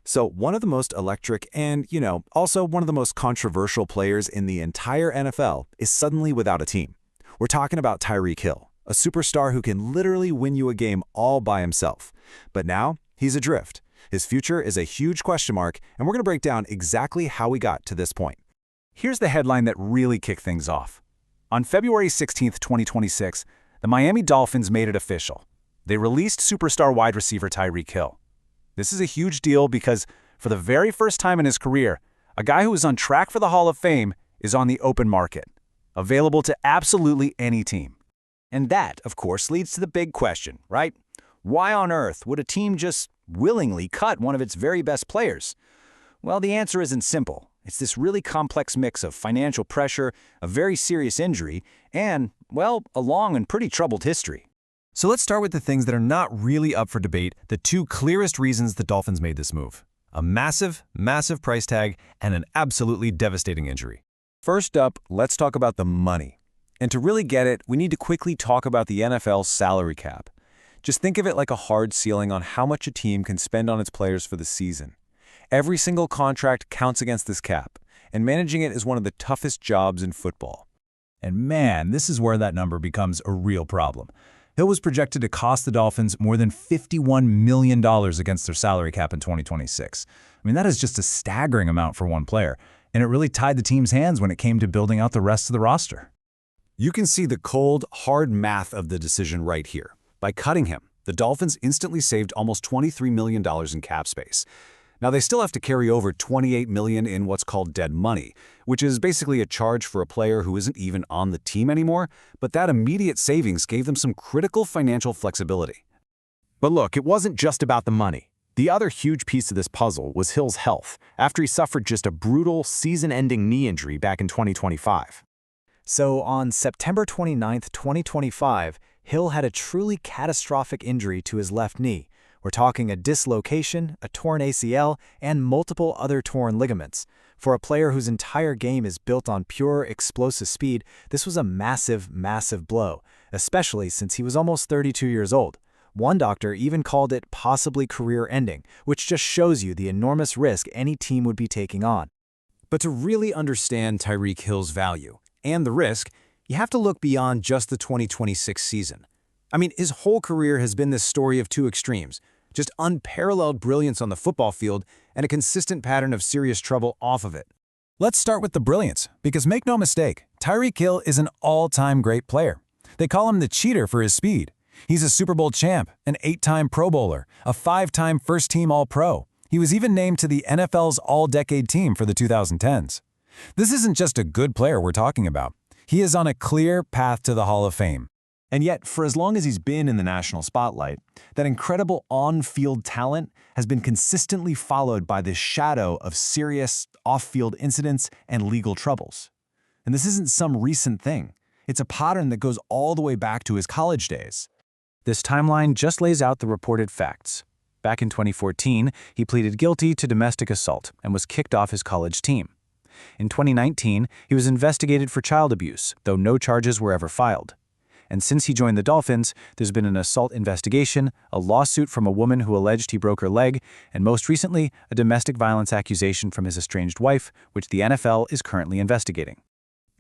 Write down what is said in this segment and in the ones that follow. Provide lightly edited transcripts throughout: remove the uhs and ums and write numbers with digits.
So one of the most electric and, also one of the most controversial players in the entire NFL is suddenly without a team. We're talking about Tyreek Hill, a superstar who can literally win you a game all by himself. But now, he's adrift. His future is a huge question mark, and we're going to break down exactly how we got to this point. Here's the headline that really kicked things off. On February 16, 2026, the Miami Dolphins made it official. They released superstar wide receiver Tyreek Hill. This is a huge deal because, for the very first time in his career, a guy who is on track for the Hall of Fame is on the open market, available to absolutely any team. And that, of course, leads to the big question, right? Why on earth would a team just willingly cut one of its very best players? Well, the answer isn't simple. It's this really complex mix of financial pressure, a very serious injury, and, well, a long and pretty troubled history. So let's start with the things that are not really up for debate, the two clearest reasons the Dolphins made this move. A massive, massive price tag and an absolutely devastating injury. First up, let's talk about the money. And to really get it, we need to quickly talk about the NFL's salary cap. Just think of it like a hard ceiling on how much a team can spend on its players for the season. Every single contract counts against this cap, and managing it is one of the toughest jobs in football. And man, this is where that number becomes a real problem. Hill was projected to cost the Dolphins more than $51 million against their salary cap in 2026. I mean, that is just a staggering amount for one player, and it really tied the team's hands when it came to building out the rest of the roster. You can see the cold, hard math of the decision right here. By cutting him, the Dolphins instantly saved almost $23 million in cap space. Now, they still have to carry over $28 million in what's called dead money, which is basically a charge for a player who isn't even on the team anymore, but that immediate savings gave them some critical financial flexibility. But look, it wasn't just about the money. The other huge piece of this puzzle was Hill's health, after he suffered just a brutal, season-ending knee injury back in 2025. So on September 29, 2025, Hill had a truly catastrophic injury to his left knee. We're talking a dislocation, a torn ACL, and multiple other torn ligaments. For a player whose entire game is built on pure explosive speed, this was a massive, massive blow, especially since he was almost 32 years old. One doctor even called it possibly career-ending, which just shows you the enormous risk any team would be taking on. But to really understand Tyreek Hill's value and the risk, you have to look beyond just the 2026 season. I mean, his whole career has been this story of two extremes. Just unparalleled brilliance on the football field and a consistent pattern of serious trouble off of it. Let's start with the brilliance, because make no mistake, Tyreek Hill is an all-time great player. They call him the cheater for his speed. He's a Super Bowl champ, an 8-time Pro Bowler, a 5-time first-team All-Pro. He was even named to the NFL's All-Decade team for the 2010s. This isn't just a good player we're talking about. He is on a clear path to the Hall of Fame. And yet, for as long as he's been in the national spotlight, that incredible on-field talent has been consistently followed by this shadow of serious off-field incidents and legal troubles. And this isn't some recent thing. It's a pattern that goes all the way back to his college days. This timeline just lays out the reported facts. Back in 2014, he pleaded guilty to domestic assault and was kicked off his college team. In 2019, he was investigated for child abuse, though no charges were ever filed. And since he joined the Dolphins, there's been an assault investigation, a lawsuit from a woman who alleged he broke her leg, and most recently, a domestic violence accusation from his estranged wife, which the NFL is currently investigating.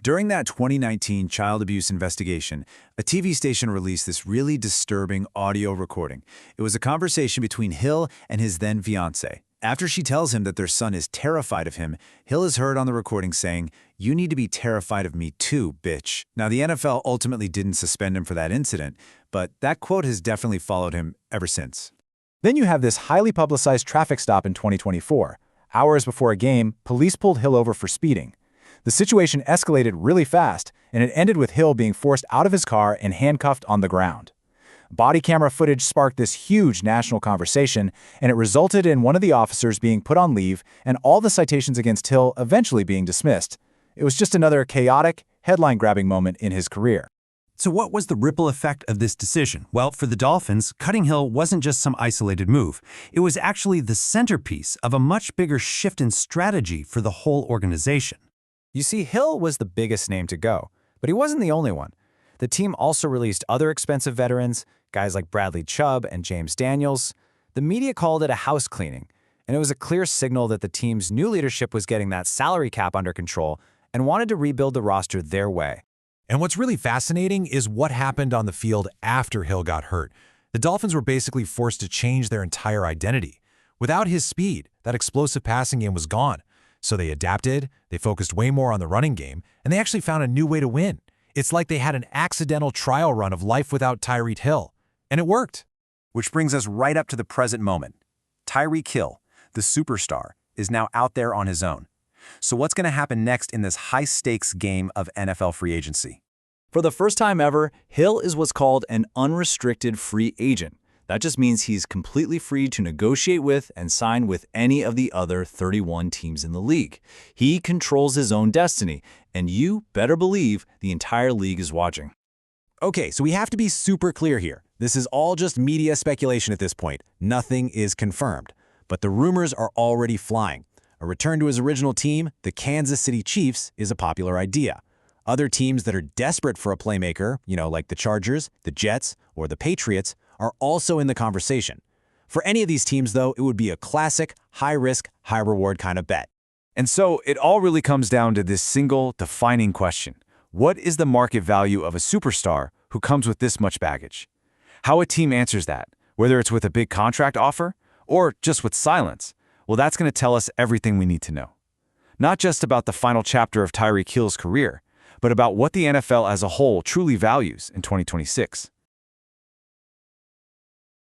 During that 2019 child abuse investigation, a TV station released this really disturbing audio recording. It was a conversation between Hill and his then-fiancée. After she tells him that their son is terrified of him, Hill is heard on the recording saying, "You need to be terrified of me too, bitch." Now, the NFL ultimately didn't suspend him for that incident, but that quote has definitely followed him ever since. Then you have this highly publicized traffic stop in 2024. Hours before a game, police pulled Hill over for speeding. The situation escalated really fast, and it ended with Hill being forced out of his car and handcuffed on the ground. Body camera footage sparked this huge national conversation, and it resulted in one of the officers being put on leave and all the citations against Hill eventually being dismissed. It was just another chaotic, headline-grabbing moment in his career. So what was the ripple effect of this decision? Well, for the Dolphins, cutting Hill wasn't just some isolated move. It was actually the centerpiece of a much bigger shift in strategy for the whole organization. You see, Hill was the biggest name to go, but he wasn't the only one. The team also released other expensive veterans, guys like Bradley Chubb and James Daniels. The media called it a house cleaning. and it was a clear signal that the team's new leadership was getting that salary cap under control and wanted to rebuild the roster their way. And what's really fascinating is what happened on the field after Hill got hurt. The Dolphins were basically forced to change their entire identity. Without his speed, that explosive passing game was gone. So they adapted, they focused way more on the running game, and they actually found a new way to win. It's like they had an accidental trial run of life without Tyreek Hill. And it worked. Which brings us right up to the present moment. Tyreek Hill, the superstar, is now out there on his own. So what's going to happen next in this high-stakes game of NFL free agency? For the first time ever, Hill is what's called an unrestricted free agent. That just means he's completely free to negotiate with and sign with any of the other 31 teams in the league. He controls his own destiny, and you better believe the entire league is watching. Okay, so we have to be super clear here. This is all just media speculation at this point. Nothing is confirmed. But the rumors are already flying. A return to his original team, the Kansas City Chiefs, is a popular idea. Other teams that are desperate for a playmaker, like the Chargers, the Jets, or the Patriots, are also in the conversation. For any of these teams, though, it would be a classic, high-risk, high-reward kind of bet. And so it all really comes down to this single defining question. What is the market value of a superstar who comes with this much baggage? How a team answers that, whether it's with a big contract offer or just with silence, well, that's going to tell us everything we need to know. Not just about the final chapter of Tyreek Hill's career, but about what the NFL as a whole truly values in 2026.